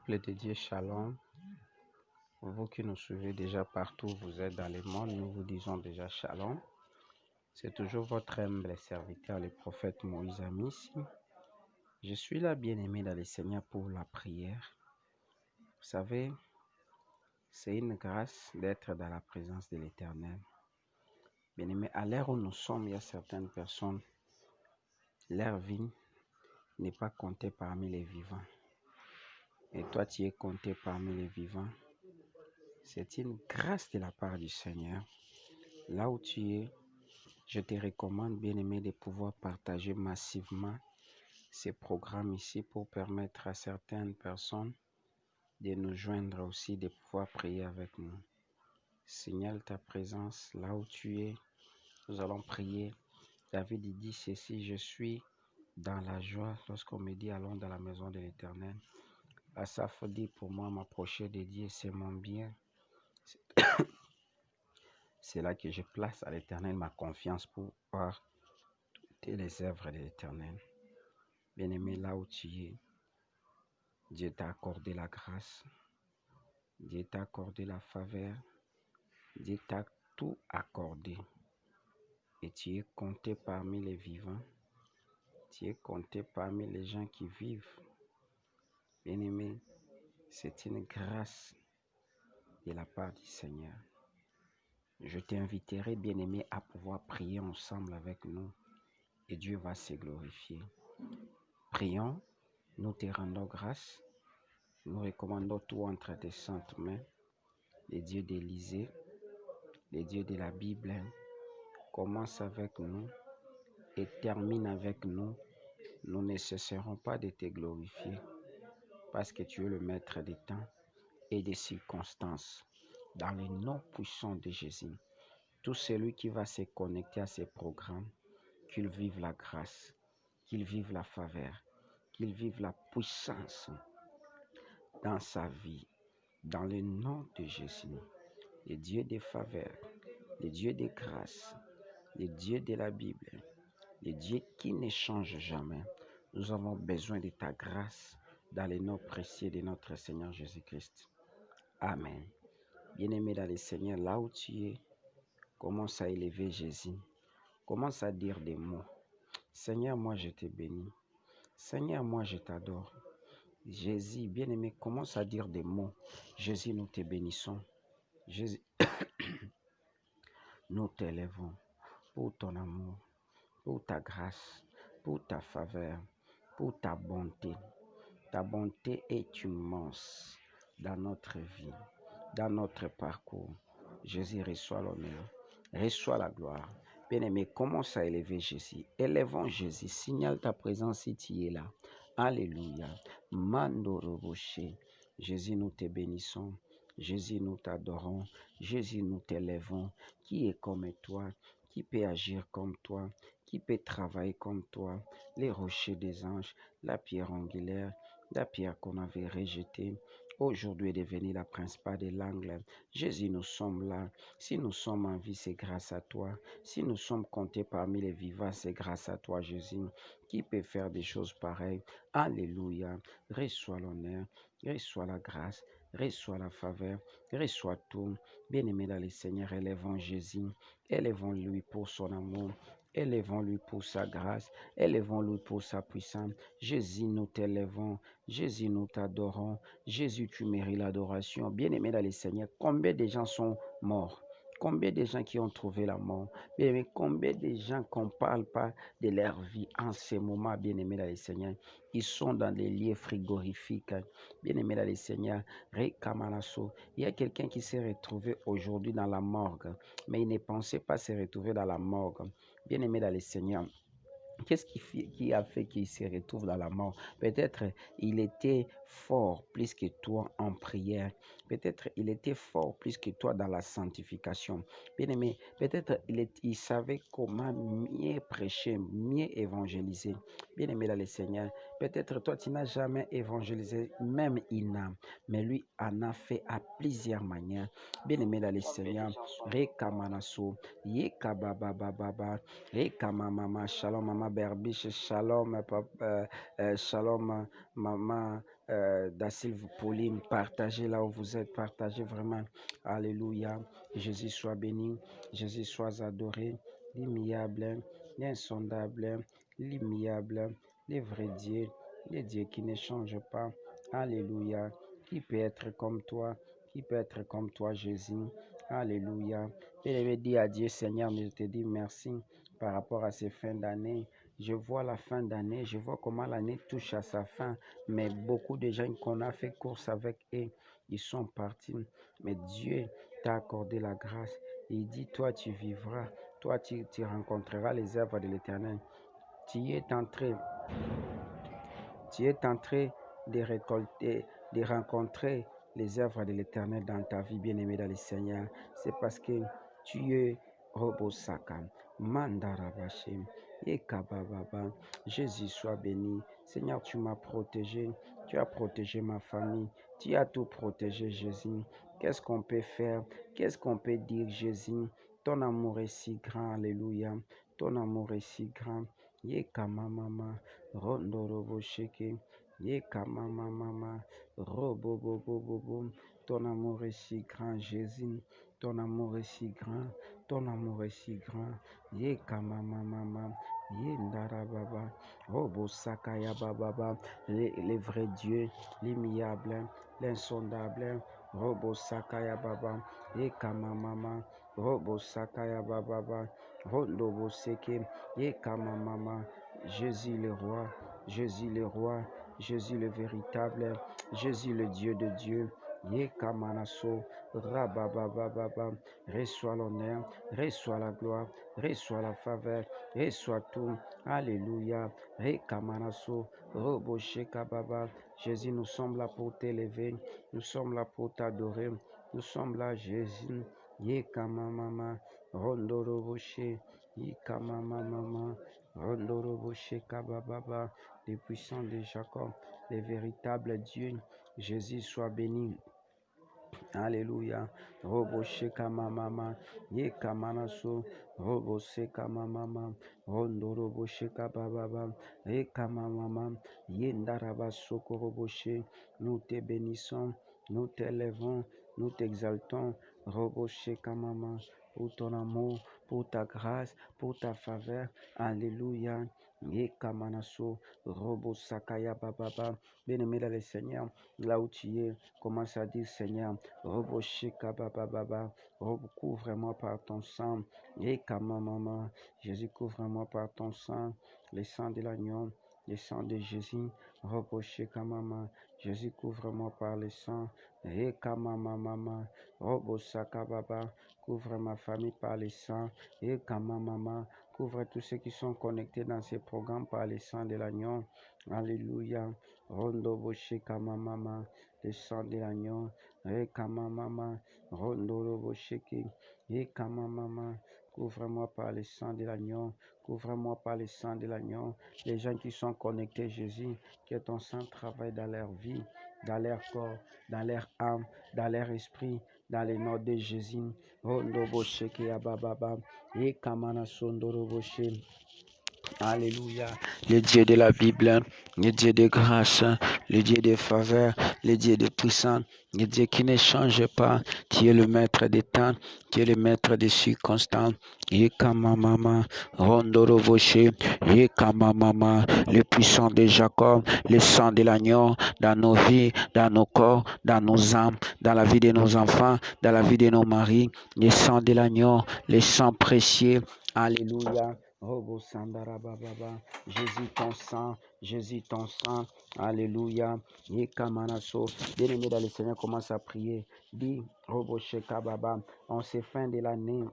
Peuple de Dieu, Shalom. Vous qui nous suivez déjà partout, vous êtes dans le monde, nous vous disons déjà Shalom. C'est toujours votre humble serviteur, le prophète Moïse Amissi. Je suis là, bien-aimé dans le Seigneur, pour la prière. Vous savez, c'est une grâce d'être dans la présence de l'Éternel. Bien-aimé, à l'heure où nous sommes, il y a certaines personnes, leur vie n'est pas comptée parmi les vivants. Et toi, tu es compté parmi les vivants. C'est une grâce de la part du Seigneur. Là où tu es, je te recommande, bien-aimé, de pouvoir partager massivement ces programmes ici pour permettre à certaines personnes de nous joindre aussi, de pouvoir prier avec nous. Signale ta présence là où tu es. Nous allons prier. David dit ceci: je suis dans la joie lorsqu'on me dit allons dans la maison de l'Éternel. Asaph dit pour moi m'approcher de Dieu, c'est mon bien. C'est là que je place à l'Éternel ma confiance pour voir toutes les œuvres de l'Éternel. Bien-aimé, là où tu es, Dieu t'a accordé la grâce, Dieu t'a accordé la faveur, Dieu t'a tout accordé. Et tu es compté parmi les vivants, tu es compté parmi les gens qui vivent. Bien-aimé, c'est une grâce de la part du Seigneur. Je t'inviterai, bien-aimé, à pouvoir prier ensemble avec nous et Dieu va se glorifier. Prions, nous te rendons grâce, nous recommandons tout entre tes saintes mains, les dieux d'Élysée, les dieux de la Bible. Commence avec nous et termine avec nous. Nous ne cesserons pas de te glorifier parce que tu es le maître des temps et des circonstances. Dans le nom puissant de Jésus, tout celui qui va se connecter à ces programmes, qu'il vive la grâce, qu'il vive la faveur, qu'il vive la puissance dans sa vie. Dans le nom de Jésus, le Dieu des faveurs, le Dieu des grâces, le Dieu de la Bible, le Dieu qui ne change jamais. Nous avons besoin de ta grâce dans le nom précieux de notre Seigneur Jésus-Christ. Amen. Bien-aimé dans le Seigneur, là où tu es, commence à élever Jésus. Commence à dire des mots. Seigneur, moi je te bénis. Seigneur, moi je t'adore. Jésus, bien-aimé, commence à dire des mots. Jésus, nous te bénissons. Jésus, nous t'élèvons pour ton amour, pour ta grâce, pour ta faveur, pour ta bonté. Ta bonté est immense dans notre vie, dans notre parcours. Jésus, reçoit l'honneur, reçoit la gloire. Bien-aimé, commence à élever Jésus. Élevons Jésus. Signale ta présence si tu es là. Alléluia. Mandoroboche. Jésus, nous te bénissons. Jésus, nous t'adorons. Jésus, nous t'élèvons. Qui est comme toi? Qui peut agir comme toi? Qui peut travailler comme toi? Les rochers des anges, la pierre angulaire, la pierre qu'on avait rejetée, aujourd'hui est devenue la principale de l'angle. Jésus, nous sommes là. Si nous sommes en vie, c'est grâce à toi. Si nous sommes comptés parmi les vivants, c'est grâce à toi, Jésus. Qui peut faire des choses pareilles? Alléluia. Reçois l'honneur, reçois la grâce, reçois la faveur, reçois tout. Bien-aimé dans le Seigneur, élevons Jésus. Élevons-lui pour son amour. Élevons-lui pour sa grâce, élevons-lui pour sa puissance. Jésus, nous t'élevons. Jésus, nous t'adorons. Jésus, tu mérites l'adoration. Bien-aimé dans le Seigneur, combien de gens sont morts? Combien de gens qui ont trouvé la mort? Bien-aimé, combien de gens qu'on ne parle pas de leur vie en ce moment, bien-aimé dans le Seigneur? Ils sont dans des lieux frigorifiques. Bien-aimé dans le Seigneur, Rekamanaso. Il y a quelqu'un qui s'est retrouvé aujourd'hui dans la morgue, mais il ne pensait pas se retrouver dans la morgue. Bien-aimé dans le Seigneur, qu'est-ce qui a fait qu'il se retrouve dans la mort? Peut-être il était fort plus que toi en prière. Peut-être il était fort plus que toi dans la sanctification. Bien-aimé, peut-être il savait comment mieux prêcher, mieux évangéliser. Bien-aimé dans le Seigneur, Peut-être toi, tu n'as jamais évangélisé, même Ina, mais lui en a fait à plusieurs manières. Bien-aimé dans le Seigneur, Reka Manaso, Yeka Baba Baba, Reka Mama, Shalom Mama Berbiche, Shalom Shalom Maman Da Silve Pauline, partagez là où vous êtes, partagez vraiment. Alléluia. Jésus soit béni, Jésus soit adoré, l'immuable, l'insondable, l'immuable, le vrai Dieu, le Dieu qui ne change pas. Alléluia. Qui peut être comme toi? Qui peut être comme toi, Jésus? Alléluia. Et dit à Dieu, Seigneur, je te dis merci par rapport à ces fins d'année. Je vois la fin d'année, je vois comment l'année touche à sa fin, mais beaucoup de gens qu'on a fait course avec eux, ils sont partis. Mais Dieu t'a accordé la grâce. Il dit, toi, tu vivras, toi, tu rencontreras les œuvres de l'Éternel. Tu es en train de récolter, de rencontrer les œuvres de l'Éternel dans ta vie, bien-aimée dans le Seigneur. C'est parce que tu es Robosaka, Mandarabashim, Ekabababa. Jésus soit béni. Seigneur, tu m'as protégé, tu as protégé ma famille, tu as tout protégé, Jésus. Qu'est-ce qu'on peut faire? Qu'est-ce qu'on peut dire, Jésus? Ton amour est si grand, alléluia. Ton amour est si grand. Yekamamama, Rondorobo Sheke, Yekamamama, Robobobobobo. Ton amour est si grand, Jésus. Ton amour est si grand. Ton amour est si grand. Yekamamama, Yendarababa, Robo Sakaya Bababa, les vrais dieux, l'immuable, l'insondable, Robo Sakaya Baba, Yekamamama, Robo Sakaya Bababa, Rondobo Seke, Yekamamama, Jésus le roi, Jésus le roi, Jésus le véritable, Jésus le Dieu de Dieu. Yekamanaso, Rababababa, reçois l'honneur, reçois la gloire, reçois la faveur, reçois tout. Alléluia. Rekamanaso, Robosheka Baba. Jésus, nous sommes là pour t'élever, nous sommes là pour t'adorer, nous sommes là, Jésus. Yekamamama, Rondoroboshe, Yekamamama, Rondoroboshe Kabababa, les puissants de Jacob, les véritables dieux. Jésus soit béni. Alléluia. Robo sheka mama, ye kamanaso, robo seka mama, rondo robo sheka baba, ye kamama, ye ndaraba soko robo she. Nous te bénissons, nous t'élevons, nous t'exaltons, robo sheka mama, pour ton amour, pour ta grâce, pour ta faveur. Alléluia. Ye kamanaso, robo sakaya baba. Bien-aimé dans le Seigneur, là où tu es, commence à dire, Seigneur, couvre-moi par ton sang. Et maman, Jésus, couvre-moi par ton sang, le sang de l'agneau, le sang de Jésus. Maman, Jésus, couvre-moi par le sang. Et maman, baba, couvre ma famille par le sang. Et maman, couvre tous ceux qui sont connectés dans ces programmes par le sang de l'agneau. Alléluia. Rondo bosheka mama, le sang de l'agneau. Rekamamama, Rondoro Bosheki, Yekamamama, couvre-moi par le sang de l'agneau, couvre-moi par le sang de l'agneau. Les gens qui sont connectés, Jésus, que ton sang travaille dans leur vie, dans leur corps, dans leur âme, dans leur esprit, dans le nom de Jésus. Rondo Bosheki Abababa, Yekamana Sondoro Bosheki. Alléluia. Le Dieu de la Bible, le Dieu de grâce, le Dieu de faveur, le Dieu de puissance, le Dieu qui ne change pas. Tu es le maître des temps, tu es le maître des circonstances. Yekamamama, Rondorovoche, Yekamamama, le puissant de Jacob, le sang de l'agneau dans nos vies, dans nos corps, dans nos âmes, dans la vie de nos enfants, dans la vie de nos maris, le sang de l'agneau, le sang précieux. Alléluia. Robo Sandara Baba, Jésus ton sang, Alléluia, Yekamanaso, bien-aimé dans le Seigneur, commence à prier, dis, Robo Sheka Baba, en ces fins de l'année,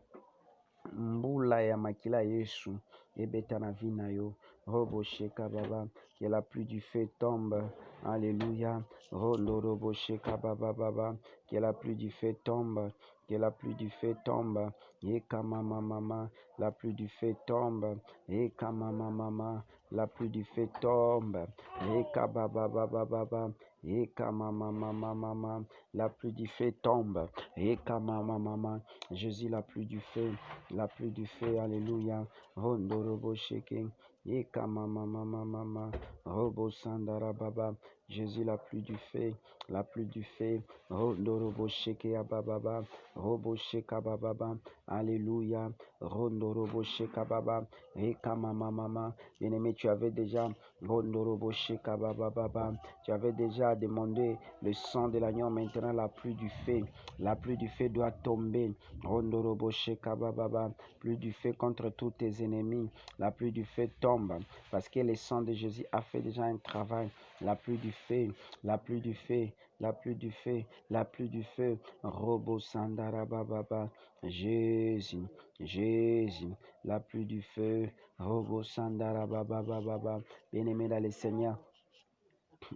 Mbula ya makila Yesu, ebetana vinayo, Robo Sheka Baba, que la pluie du feu tombe, Alléluia, Robo Sheka Baba, que la pluie du feu tombe, que la pluie du feu tombe, Yekamamama, la pluie du feu tombe, Yekamamama, la pluie du feu tombe. Eka baba baba baba. Eka mama mama mama. La pluie du feu tombe. Eka mama mama. Jésus, la pluie du feu. La pluie du feu. Alléluia. Rondorobo sheke. Eka mama mama mama. Robo sandara baba. Jésus, la pluie du feu. La pluie du feu. Rondorobo sheke ababa. Robo sheka baba. Alléluia. Rondorobo sheka baba. Eka mama mama. Bien-aimé, tu avais déjà Rondorobo sheka baba. Tu avais déjà demandé le sang de l'agneau. Maintenant, la pluie du feu. La pluie du feu doit tomber. Rondorobo sheka baba. Pluie du feu contre tous tes ennemis. La pluie du feu tombe. Parce que le sang de Jésus a fait déjà un travail. La pluie du feu. La pluie du feu. La pluie du feu. La pluie du feu. Robo sandara baba. Jésus. Jésus. La pluie du feu. Robo sandara baba. Bien-aimé dans le Seigneur,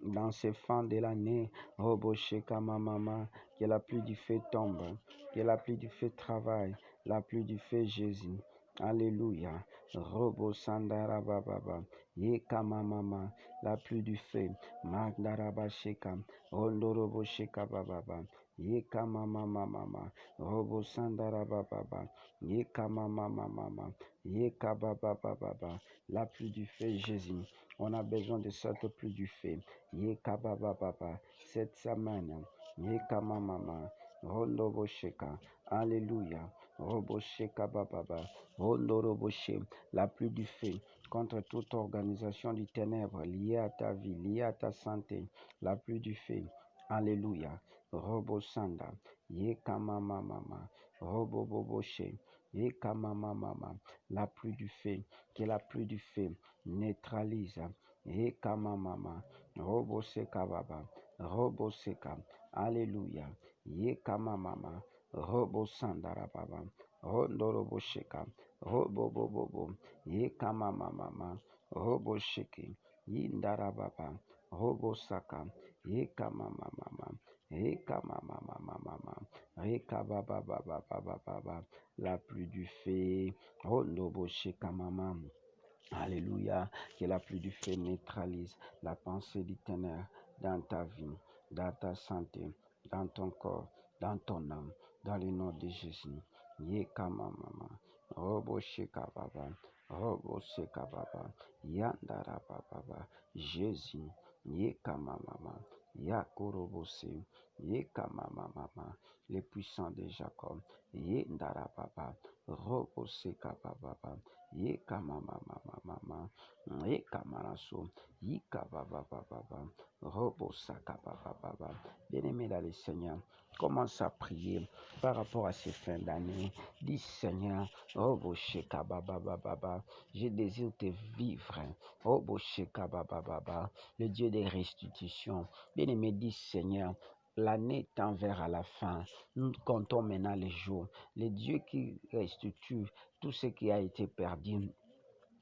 dans ces fins de l'année, Robo Sheka Mama, que la pluie du feu tombe, que la pluie du feu travaille, la pluie du feu Jésus. Alléluia. Robo Sandara Baba. Yeka Mama, la pluie du feu. Magdaraba Sheka. Robo Sheka Baba. Yeka Mama. Robo Sandara Baba. Yeka Mama. Yeka Baba. La pluie du feu Jésus. On a besoin de cette pluie du feu. Yeka baba. Cette semaine. Yeka mama. Rondo bosheka. Alléluia. Robosheka baba. Rondo roboshe. La pluie du feu contre toute organisation du ténèbre liée à ta vie, liée à ta santé. La pluie du feu. Alléluia. Robosanda. Yeka mama. Roboboshe. Yeka mama. La pluie du feu. Que la pluie du feu neutralise. Eka mama. Robo seka baba. Robo seka. Alléluia. Yeka mama. Robo sandara baba. Rondo robo sheka. Robo bobo. Yeka mama. Robo sheke. Yindara baba. Robo saka. Yeka mama. Eka mama. Eka baba. La pluie du feu. Rondo bo sheka mama. Alléluia, que la pluie du feu neutralise la pensée du ténèbre dans ta vie, dans ta santé, dans ton corps, dans ton âme, dans le nom de Jésus. Yeka mama, robo sheka baba, robo sheka baba, yandara baba, Jésus. Yeka mama, yakorobose, yeka mama, le puissant de Jacob, yendara baba, robo sheka baba. Yeka mama, yeka maraso, yika baba, robo saka baba. Bien-aimé dans le Seigneur, commence à prier par rapport à ces fins d'année. Dis Seigneur, robo sheka baba, je désire te vivre. Robo sheka baba, le Dieu des restitutions. Bien-aimé, dis Seigneur, l'année tend vers la fin. Nous comptons maintenant les jours. Les dieux qui restituent tout ce qui a été perdu.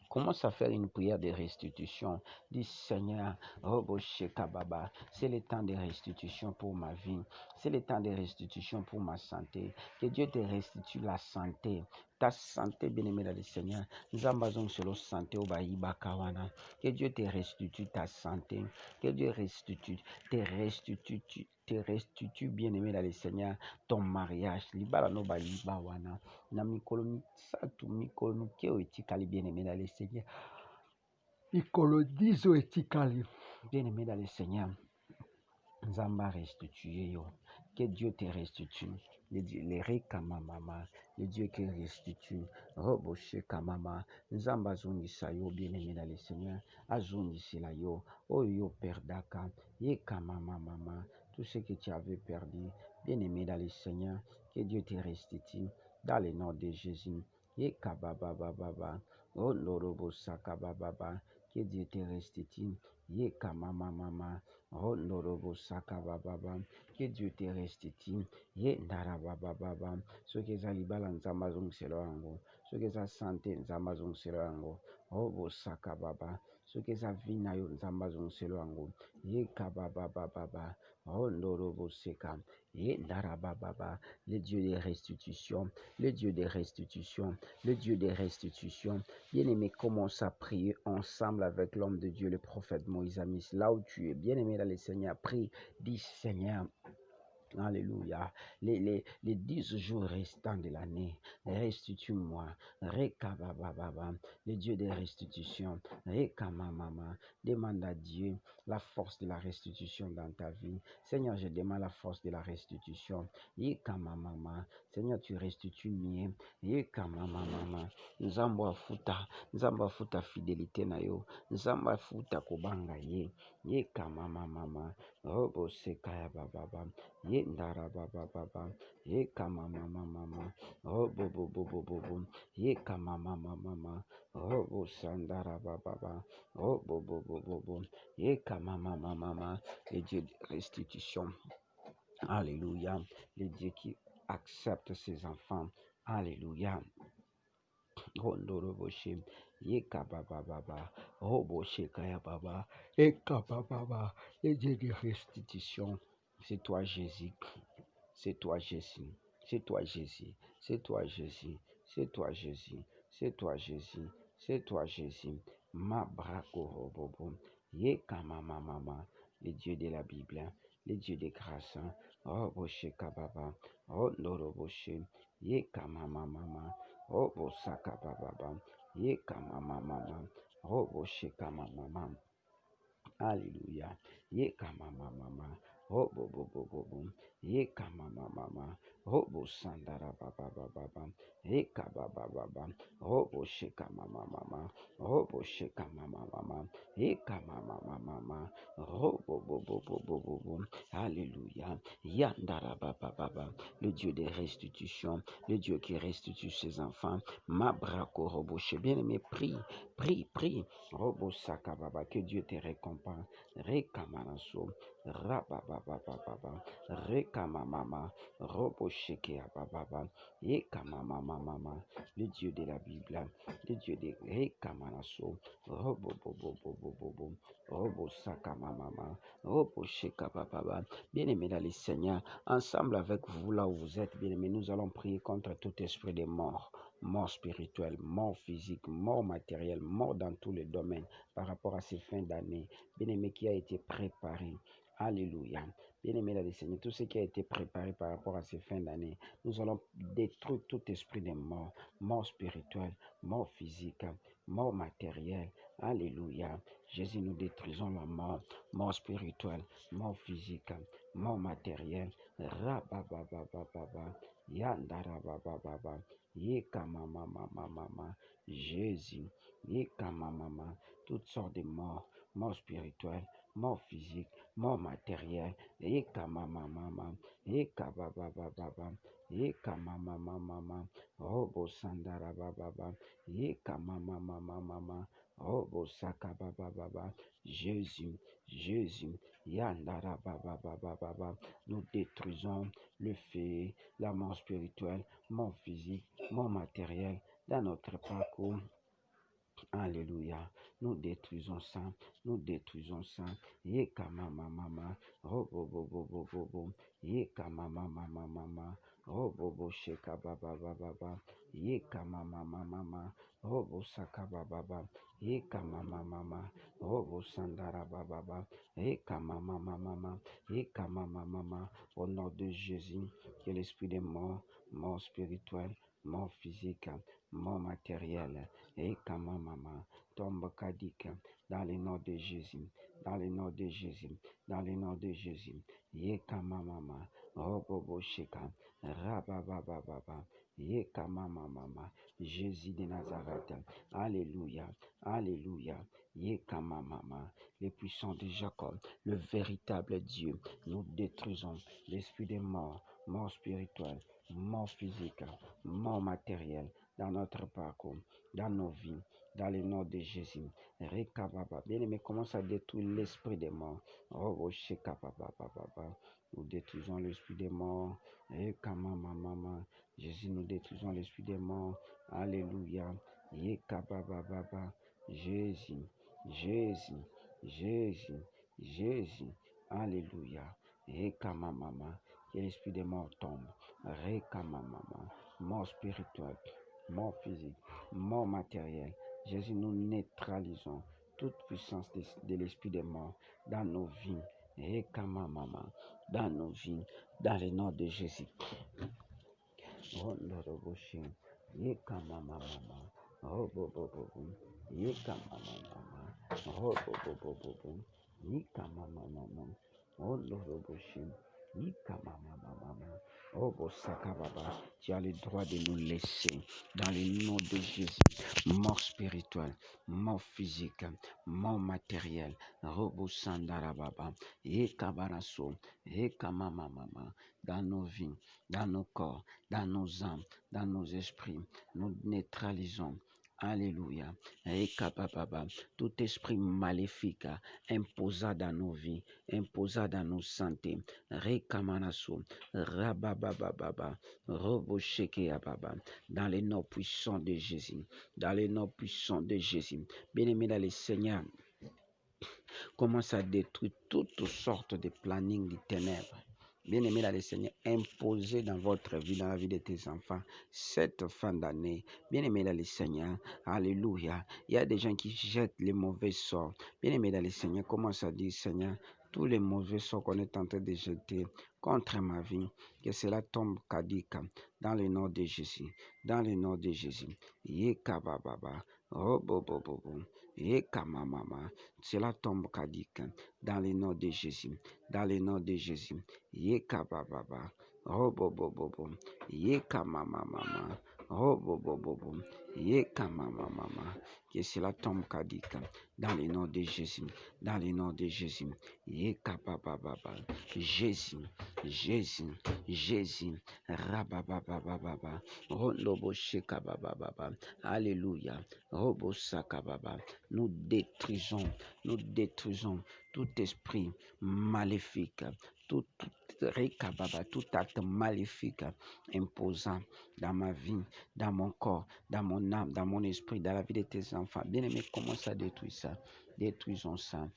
Commence à faire une prière de restitution. Dis Seigneur, Baba, c'est le temps de restitution pour ma vie. C'est le temps de restitution pour ma santé. Que Dieu te restitue la santé. Ta santé, bien-aimé dans le Seigneur. Nous avons sur la santé au Baïba Kawana. Que Dieu te restitue ta santé. Que Dieu te restitue, bien-aimé dans le Seigneur, ton mariage. Libala no Baïba Wana. Na mikolo satu mikolo keo etikali bien-aimé dans le Seigneur. Mikolo dizo etikali bien-aimé dans le Seigneur. Nzamba restitue yo. Que Dieu te restitue. Les rekamama, le Dieu qui restitue. Roboshe kamama. Nzamba zungisa yo bien-aimé dans le Seigneur. Azungisila yo. Oh yo perdaka. Ye kamama mama. Tout ce que tu avais perdu. Bien-aimé dans le Seigneur. Que Dieu te restitue. Dans le nom de Jésus. Ye kababa. Oh lorobo sakababa. Que Dieu te restitue. Ye kamama mama. Oh lorobo sakababa. Que Dieu te restitue. Ye ndarababa. Ce que za libala nzamba zong selo yango. Ce que za santé nzamba zong selo yango. Oh bo sakababa. soki eza vi na yo nzambe azongisela yango ye kababababa rondorobo seka ye ndarabababa. Le Dieu des restitutions, le Dieu des restitutions, le Dieu des restitutions. Bien-aimé, commence à prier ensemble avec l'homme de Dieu, le prophète Moïse Amis. Là où tu es, bien-aimé dans le Seigneur, prie, dis Seigneur. Alléluia. Les 10 jours restants de l'année, restitue-moi. Rekabababa, le Dieu des restitutions. Rekamamama, demande à Dieu la force de la restitution dans ta vie. Seigneur, je demande la force de la restitution. Yekamamama, Seigneur, tu restitues mieux. Yekamamama, nzambo afuta fidélité na yo. Nzambo afuta kubanga ye. Yekamamama, robo sekaya bababa. Ye ndara baba baba, ye kama mama mama, oh bo bo bo bo bo bo, ye kama mama mama, oh bo sandara baba baba, oh bo bo bo bo bo, ye kama mama mama, le Dieu de restitution, alléluia, le Dieu qui accepte ses enfants, alléluia. Rondoro boshe, ye kaba baba baba, oh boshe kaya baba, ye kaba baba, le Dieu de restitution, c'est toi Jésus. C'est toi Jésus, c'est toi Jésus, c'est toi Jésus, c'est toi Jésus, c'est toi Jésus, c'est toi Jésus. Ma brako robobo, ye kama mama, le Dieu de la Bible, le Dieu de grâce, oh boshe kababa, oh noroboshe, ye kama mama, oh bosaka baba, ye kama mama, oh boshe kama mama. Alléluia. Ye kama mama. Oh bo bo bo bo bo. Ye kama mama. Oh bo sandara baba baba. Ye kaba baba. Oh bo sheka mama mama. Oh bo sheka mama mama. Ye kama mama mama. Oh bo bo bo bo bo bo bo. Alléluia. Yandara baba baba. Le Dieu des restitutions. Le Dieu qui restitue ses enfants. Ma brako robo. Bien-aimé, prie. Prie. Robo saka baba, que Dieu te récompense. Rekamanaso, rabababababa, rekamamama, robo sheke abababa, yekamamamama, le Dieu de la Bible, le Dieu de rekamanaso, robo bobo bobo bobo, robo saka mamama, robo sheka bababa. Bien-aimés dans le Seigneur, ensemble avec vous là où vous êtes, bien-aimés, nous allons prier contre tout esprit de mort. Mort spirituelle, mort physique, mort matérielle, mort dans tous les domaines par rapport à ces fins d'année. Bien-aimé, qui a été préparé. Alléluia. Bien-aimé, dans le Seigneur, tout ce qui a été préparé par rapport à ces fins d'année, nous allons détruire tout esprit de mort, mort spirituelle, mort physique, mort matérielle. Alléluia. Jésus, nous détruisons la mort, mort spirituelle, mort physique, mort matérielle. Rabababababa. Yandarabababa. Yekamamamamama. Jésus. Yekamamama. Toutes sortes de morts, mort spirituelle, mort physique, mort matérielle. Yekamamamama. Yekababababa. Yekamamamamama. Robo sandarabababa. Yekamamamamama. Robo sakabababa. Jésus. Yandarababababa. Nous détruisons le feu, la mort spirituelle, mort physique, mort matérielle dans notre parcours. Alléluia. Nous détruisons ça. Nous détruisons ça. Yekamamamama. Robobobobobobo. Yekamamamamama. Robobo shekababababa. Yekamamamamama. Robo sakabababa. Yekamamamama. Robo sandarabababa. Yekamamamamama. Yekamamamama. Au nom de Jésus, que l'esprit des morts, mort spirituelle, mort physique, mort matérielle, et kamamama, tombe kadik, dans le nom de Jésus, dans le nom de Jésus, dans le nom de Jésus, ye kamamama, robobo sheka, rababababa, ye kamamama, Jésus de Nazareth, alléluia, alléluia, ye kamamama, les puissants de Jacob, le véritable Dieu, nous détruisons l'esprit des morts, mort spirituelle, mort physique, mort matérielle, dans notre parcours, dans nos vies, dans le nom de Jésus. Rekababa. Bien-aimé, commence à détruire l'esprit des morts. Oh, shekababa. Nous détruisons l'esprit des morts. Rekamamamama. Jésus, nous détruisons l'esprit des morts. Alléluia. Yekababa. Jésus. Jésus, Jésus, Jésus. Alléluia. Rekamamama. Que l'esprit des morts tombe. Rekamamama. Mort spirituelle, mort physique, mort matérielle. Jésus, nous neutralisons toute puissance de l'esprit des morts dans nos vies. Rekamamama. Dans nos vies. Dans le nom de Jésus. Rondoroboshin. Yekamamama. Robobobobo. Yekamamama. Robobobobo. Yekamamama. Rondoroboshin. Yekamamama. Robosakababa. Tu as le droit de nous laisser dans le nom de Jésus. Mort spirituelle, mort physique, mort matérielle. Robosandarababa. Yekabaraso. Yekamamama. Dans nos vies, dans nos corps, dans nos âmes, dans nos esprits, nous neutralisons. Alléluia. Ekabababa. Tout esprit maléfique imposant dans nos vies, imposant dans nos santé. Rekamanaso. Rababababa. Roboshekeababa. Dans les noms puissants de Jésus. Dans les noms puissants de Jésus. Bien-aimé dans le Seigneur, commence à détruire toutes sortes de plannings de ténèbres. Bien-aimé dans le Seigneur, imposé dans votre vie, dans la vie de tes enfants, cette fin d'année. Bien-aimé dans le Seigneur, alléluia. Il y a des gens qui jettent les mauvais sorts. Bien-aimé dans le Seigneur, commence à dire, Seigneur, tous les mauvais sorts qu'on est en train de jeter contre ma vie, que cela tombe kadika, dans le nom de Jésus. Dans le nom de Jésus. Yekabababa. Robobobobo. Yekamamama. Cela tombe kadika, dans le nom de Jésus. Dans le nom de Jésus. Yekabababa. Robobobobo. Yekamamama. Robobobobo. Yekamamama. Que cela tombe kadika, dans le nom de Jésus. Dans le nom de Jésus. Yekabababa. Jésus. Jésus. Jésus. Rabababababa. Rondoboshekabababa. Alléluia. Robosakababa. Nous détruisons tout esprit maléfique, tout acte maléfique imposant dans ma vie, dans mon corps, dans mon âme, dans mon esprit, dans la vie de tes enfants. Bien-aimés, commence à détruire ça. Détruisons ça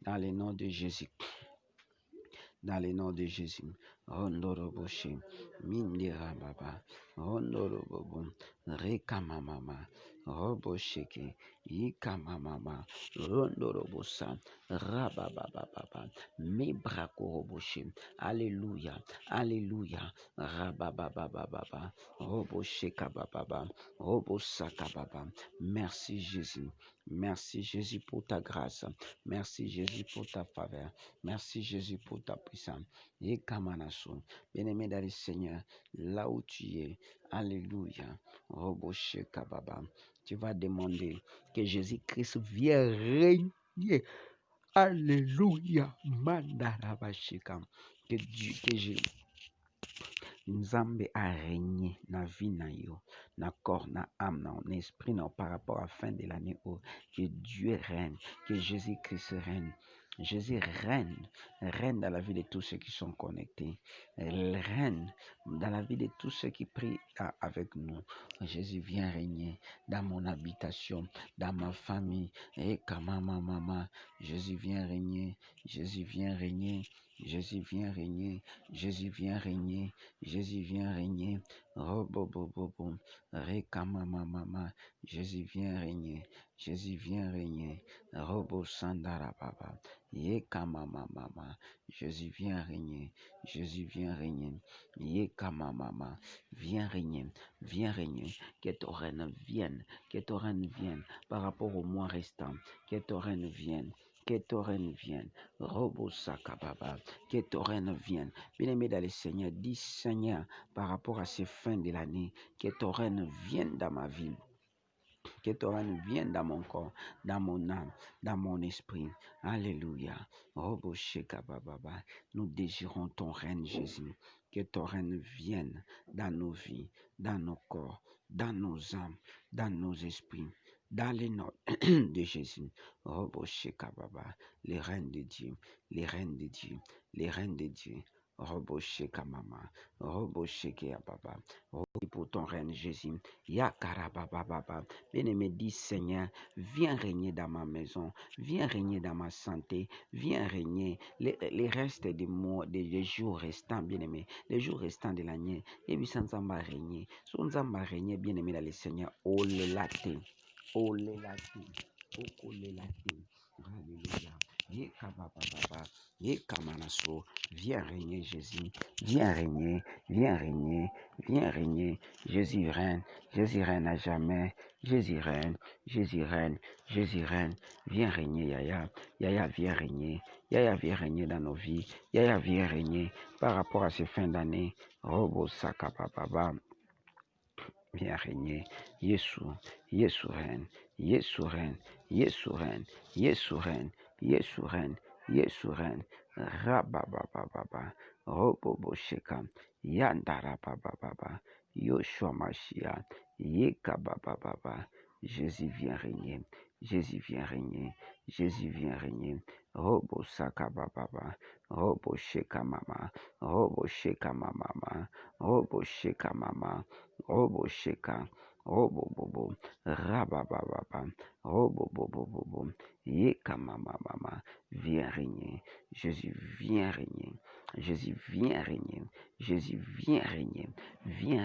dans le nom de Jésus. Dans le nom de Jésus. Rondoroboshi, Mindirababa, Rondorobobo, Rekamamama, Robosheke, Yikamamama, Rondorobosa, Rababababa, Mebrakoroboshi. Alléluia, Alléluia, Rababababa, Roboshekababa, Robosakababa. Merci Jésus. Merci Jésus pour ta grâce. Merci Jésus pour ta faveur. Merci Jésus pour ta puissance. Et Kamanaso. Bien-aimé dans le Seigneur, là où tu es, alléluia. Roboshe Kababa. Tu vas demander que Jésus-Christ vienne régner. Alléluia. Mandarabashika. Que Dieu, que Jésus. Nzambe a régné na vie na yo, na corps, na âme, na esprit, par rapport à la fin de l'année. Que Dieu règne, que Jésus-Christ règne. Jésus règne dans la vie de tous ceux qui sont connectés. Il règne dans la vie de tous ceux qui prient avec nous. Jésus vient régner dans mon habitation, dans ma famille. Et maman, Jésus vient régner. Jésus vient régner. Jésus vient régner. Jésus vient régner. Jésus vient régner. Robobobobo. Rekamamama. Jésus vient régner. Jésus vient régner. Robo Sandarababa. Yekamamama. Jésus vient régner. Jésus vient régner. Yekamamama. Viens régner. Viens régner. Que ton règne vienne. Que ton règne vienne par rapport au mois restant. Que ton règne vienne. Que ton règne vienne. Robo Sakababa. Que ton règne vienne. Bien-aimé dans le Seigneur, dis Seigneur, par rapport à ces fins de l'année, que ton règne vienne dans ma vie. Que ton règne vienne dans mon corps, dans mon âme, dans mon esprit. Alléluia. Robo Shekababa. Nous désirons ton règne, Jésus. Que ton règne vienne dans nos vies, dans nos corps, dans nos âmes, dans nos esprits. Dans les noms de Jésus. Robo Shekababa. Les reines de Dieu, les reines de Dieu, les reines de Dieu. Robosheka mama. Robosheke baba. Pour ton règne, Jésus. Yakarabababa. Bien-aimé, dis Seigneur, viens régner dans ma maison, viens régner dans ma santé, viens régner les restes des jours restants, bien-aimé, les jours restants de l'année. Et puis, sans en régner, sans en régner, bien-aimé, dans le Seigneur. Oh, le laté, oh, le laté, oh, le laté. Alléluia. Viens régner, Jésus. Viens régner, viens régner, viens régner. Jésus règne à jamais. Jésus règne, Jésus règne, Jésus règne. Viens régner, Yaya. Yaya, viens régner. Yaya, viens régner dans nos vies. Yaya, viens régner par rapport à ces fins d'année. Robo Saka Baba. Viens régner. Yesu, Yesu règne, Yesu règne, Yesu règne, Yesu règne, Yesu règne, Yesu règne. Rababababa, Robobo Sheka, Yandara Baba, Yoshua Mashiach, Yeka Baba. Jésus vient régner, Jésus vient régner, Jésus vient régner. Robo Saka Baba, Robo Sheka Mama, Robo Sheka Mama, Robo Sheka Mama. Robo Sheka, Robo Bobo, Rabababa, Robo Bobo, Yeka Mama, viens régner, Jésus viens régner, Jésus viens régner, Jésus viens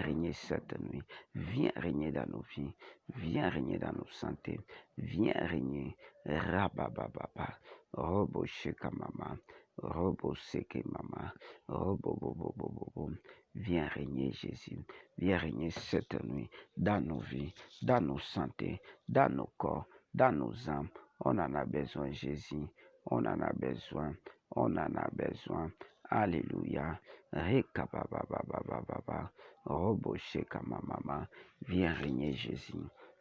régner cette nuit, viens régner dans nos vies, viens régner dans nos santé, viens régner, Rabababa, Robo Sheka Mama, Robo Seke Mama, Robo Bobo, viens régner Jésus. Viens régner cette nuit dans nos vies, dans nos santé, dans nos corps, dans nos âmes. On en a besoin, Jésus. On en a besoin. On en a besoin. Alléluia. Rekabababababa. Robosheka mama. Viens régner, Jésus.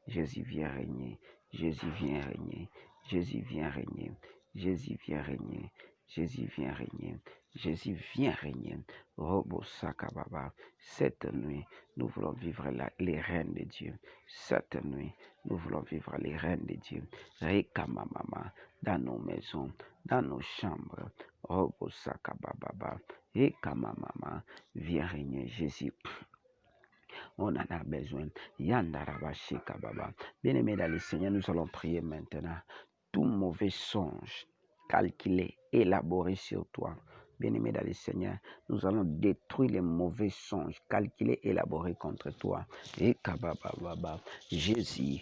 Jésus vient régner. Jésus vient régner. Jésus vient régner. Jésus vient régner. Jésus vient régner. Jésus vient régner. Robo Sakababa. Cette nuit, nous voulons vivre les règnes de Dieu. Cette nuit, nous voulons vivre les règnes de Dieu. Rekamamama, dans nos maisons, dans nos chambres. Robo Sakababa. Rekamamama, viens régner Jésus. On en a besoin. Yandarabashika Baba. Bien-aimés dans le Seigneur, nous allons prier maintenant. Tout mauvais songe calculé, élaboré sur toi. Bien-aimé dans le Seigneur, nous allons détruire les mauvais songes calculés, élaborés contre toi. Et kabababa, Jésus.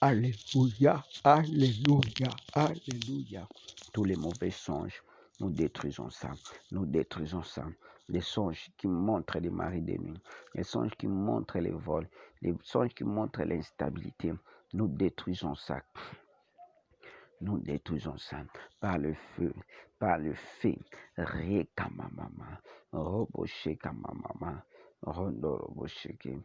Alléluia, alléluia, alléluia. Tous les mauvais songes, nous détruisons ça. Nous détruisons ça. Les songes qui montrent les maris de nuit, les songes qui montrent les vols, les songes qui montrent l'instabilité. Nous détruisons ça. Nous détruisons ça par le feu, par le feu. Rekamamama, Roboshekamamama, Rondorobosheke,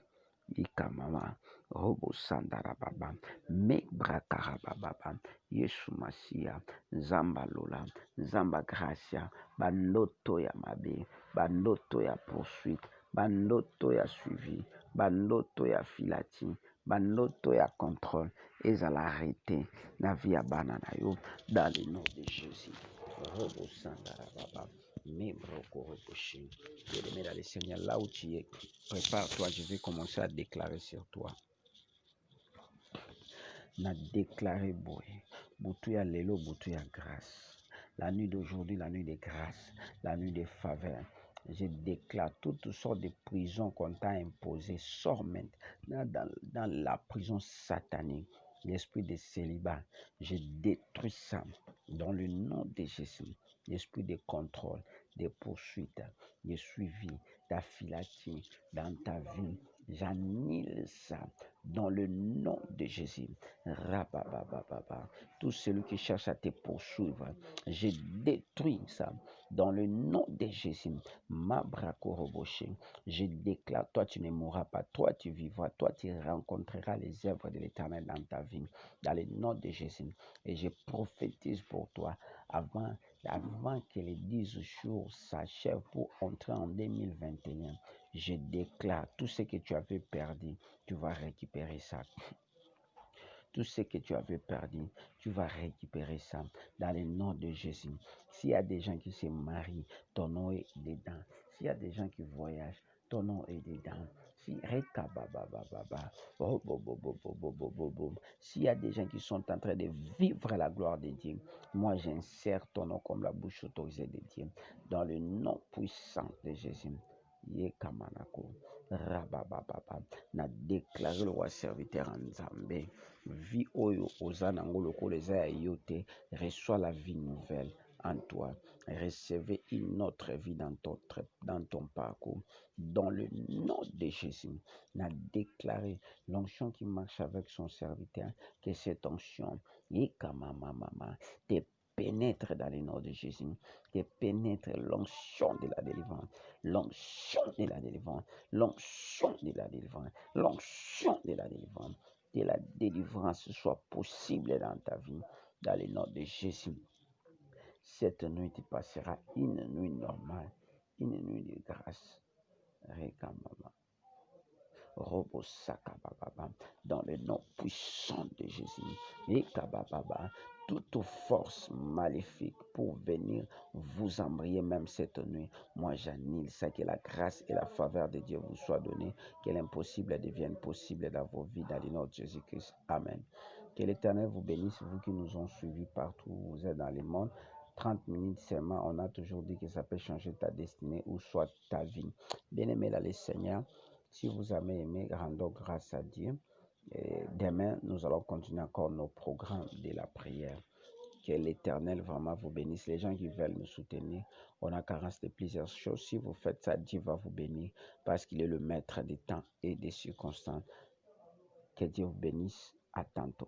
Ikamama, Robosandarababa, Mebrakarababa, Yeshumasia, Zamba Lola, Zamba Gracia, Bandoto ya mabe, Bandoto ya poursuite, Bandoto ya suivi, Bandoto ya filati, Bandoto ya contrôle. Et à l'arrêter, la vie à banana yo, dans le nom de Jésus. Bien-aimé dans le Seigneur, là où tu es, prépare-toi, je vais commencer à déclarer sur toi. Na déclaré boy, Boutuya lelo, Boutuya grâce. La nuit d'aujourd'hui, la nuit de grâce, la nuit de faveur. Je déclare toutes sortes de prisons qu'on t'a imposées. Sors maintenant dans la prison satanique, l'esprit de célibat. Je détruis ça dans le nom de Jésus. L'esprit de contrôle, de poursuite, de suivi, d'affilature dans ta vie. J'annule ça dans le nom de Jésus. Rababababa. Tout celui qui cherche à te poursuivre, je détruis ça dans le nom de Jésus. Mabrakoroboshe. Je déclare, toi tu ne mourras pas, toi tu vivras, toi tu rencontreras les œuvres de l'Éternel dans ta vie, dans le nom de Jésus. Et je prophétise pour toi avant que les 10 jours s'achèvent pour entrer en 2021. Je déclare tout ce que tu avais perdu, tu vas récupérer ça. Tout ce que tu avais perdu, tu vas récupérer ça dans le nom de Jésus. S'il y a des gens qui se marient, ton nom est dedans. S'il y a des gens qui voyagent, ton nom est dedans. S'il y a des gens qui sont en train de vivre la gloire de Dieu, moi j'insère ton nom comme la bouche autorisée de Dieu. Dans le nom puissant de Jésus. Yekamanako. Rabababa. Na déclaré le roi serviteur en Zambé. Vie oyo ozanango loko les a yote. Reçois la vie nouvelle en toi. Recevez une autre vie dans ton parcours. Dans le nom de Jésus, n'a déclaré l'onction qui marche avec son serviteur, que cette onction, te pénètre dans le nom de Jésus, te pénètre l'onction de la délivrance, l'onction de la délivrance, l'onction de la délivrance, l'onction de la délivrance, que la délivrance soit possible dans ta vie, dans le nom de Jésus. Cette nuit, tu passeras une nuit normale, une nuit de grâce. Dans le nom puissant de Jésus. Toute force maléfique pour venir vous embrayer même cette nuit. Moi j'annule ça, que la grâce et la faveur de Dieu vous soient données, que l'impossible devienne possible dans vos vies, dans le nom de Jésus-Christ. Amen. Que l'Éternel vous bénisse, vous qui nous ont suivis partout où vous êtes dans le monde. 30 minutes seulement, on a toujours dit que ça peut changer ta destinée ou soit ta vie. Bien-aimé dans le Seigneur, si vous avez aimé, rendons grâce à Dieu. Et demain, nous allons continuer encore nos programmes de la prière. Que l'Éternel vraiment vous bénisse. Les gens qui veulent nous soutenir, on a carence de plusieurs choses. Si vous faites ça, Dieu va vous bénir parce qu'il est le maître des temps et des circonstances. Que Dieu vous bénisse. À tantôt.